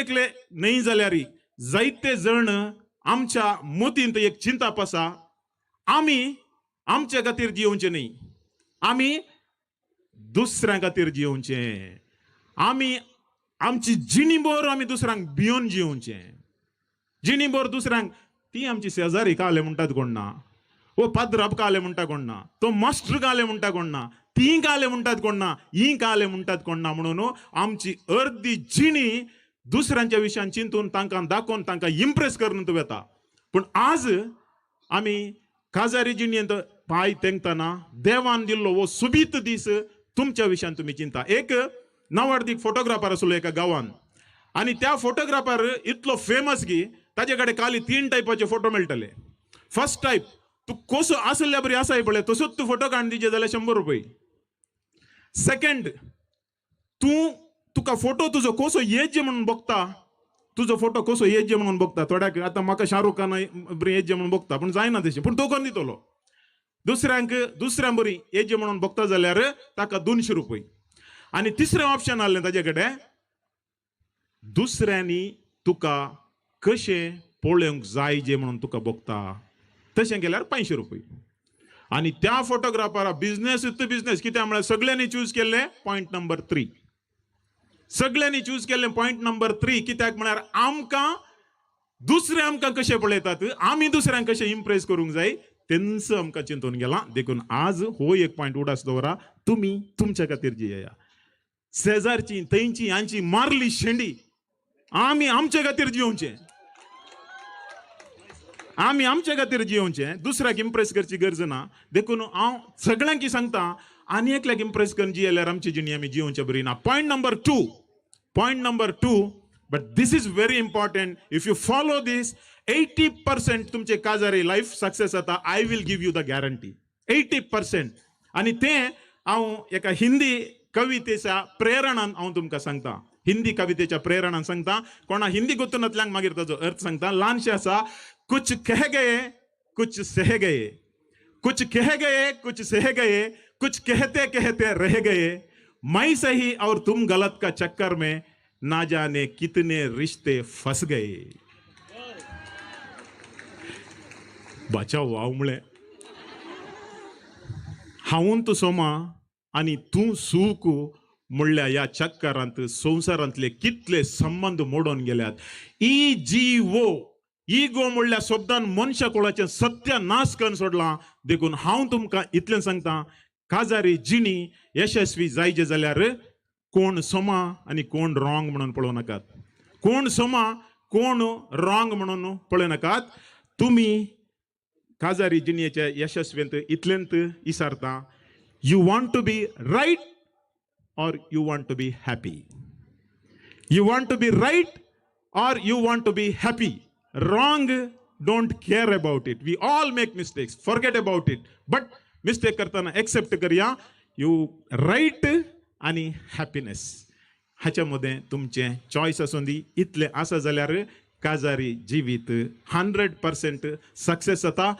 ऐकले नाही जाल्यार जायते जण आमच्या मोतींत एक चिंता पासा, आम्ही आमच्या खातीर जिवचे नाही, आम्ही दुसऱ्या खातीर जिवचे, आम्ही आमची जिणीभर आम्ही दुसऱ्यांक भिवन जिवचे, जिणीभर दुसऱ्यांक ती आमची शेजारी काले म्हणटात कोण ना, वो पाद्राप काले म्हणटा कोण ना, तो मास्टर काले म्हणटा कोण ना, ती काले म्हणटात कोण ना, ही काले म्हणटात कोण ना, म्हणून आमची अर्धी जिणी दुसऱ्यांच्या विशयान चिंतून तांकां दाखोवन तांकां इम्प्रेस करून येता. पण आज आम्ही काजारी जिणयेंत पाय तेंकतना देवान दिल्लो वो सुबीत दीस तुमच्या विशयान तुम्ही चिंता. एक नावार्थीक फोटोग्राफर आसलो एका गावान, आणि त्या फोटोग्राफर इतलो फेमस की ताजे कडेन खाली 3 टायपाचे फोटो मेळटले. फर्स्ट टायप, तू कसो आसल्या बरी आसाय पळय तसोच तू फोटो काडून दिचे जाल्यार 100 रुपये. सेकंड, तुका फोटो तुजो कसो येजे म्हणून बघता, तुजो फोटो कसो येजे म्हणून बघता. थोड्याक आता म्हाका शाहरुख खान बरी येजे म्हणून बघता, पण जायना तशें, पण तो कोण दितलो. दुसऱ्या बरी येजे म्हणून बघता जाल्यार ताका 200 रुपये. आणि तिसरें ऑप्शन आसलें ताजे कडेन, दुसऱ्यांनी तुका कशें पळोवंक जाय जे म्हणून तुका बघता तशें केल्यार 500 रुपये. आणि त्या फोटोग्राफरा बिझनेस कित्याक म्हळ्यार सगळ्यांनी चूज केले पॉइंट नंबर 3. सगळ्यांनी चूज केले पॉइंट नंबर 3. कित्याक म्हळ्यार आमकां दुसरे आमकां कशें पळयतात, आमी दुसऱ्यांक कशें इम्प्रेस करूंक जाय तेंच आमकां चिंतून गेलां. देखून आज हो एक पॉइंट उडास दवरा, तुमी तुमच्या खातीर जियेया. शेजारची थंयची हांची मारली शेंडी, आमी आमच्या खातीर जिवचे, आमी आमच्या खातीर जिवचे, दुसऱ्याक इम्प्रेस करची गरज ना. देखून हांव सगळ्यांक सांगता, आनी एकल्याक इम्प्रेस करून जियेल्यार आमची जिणी आमी जिवचे बरी ना. Point number 2, but this is very important. If you follow this, 80% तुमचे काजारी लाईफ सक्सेस जाता. I will give you the guarantee 80%. आणि ते हांव एका हिंदी कवितेच्या प्रेरणान हांव तुमकां सांगता, हिंदी कवितेच्या प्रेरणान सांगता. कोणा हिंदी गोतूनातल्यांक मागीर ताजो अर्थ सांगता. ल्हानशें आसा, कुछ कह गए कुछ सह गए, कुछ कह गए कुछ सह गए, कुछ कहते कहते रह गए, मैं सही और तुम गलत का चक्कर में ना जाने कितने रिश्ते फंस गए. बचाव वावमळे, हांवून तू सोमा आणि तू सूक म्हणल्या या चक्करांत संवसारांतले कितले संबंध मोडून गेल्यात. इगो म्हणल्या शब्दान मनशा कुळाचे सत्यानाश करून सोडला. देखून हांव तुमकां इतलें सांगता, काजारी जिणी यशस्वी जायचे जाल्यार कोण सोमा आणि कोण रॉंग म्हणून पळोवं नाकात. कोण सोमा कोण रॉंग म्हणून पळय नाकात. तुम्ही काजारी जिणयेच्या यशस्वेंत इतलेंत इसारता, you want to be right or you want to be happy? You want to be right or you want to be happy? Wrong, don't care about it. We all make mistakes, forget about it. But mistake करताना accept करूया. You right आणि happiness ह्याच्यामध्ये तुमचे choice असून दी. इतले आसा जाल्यार काजारी जिवीत 100% सक्सेस जाता.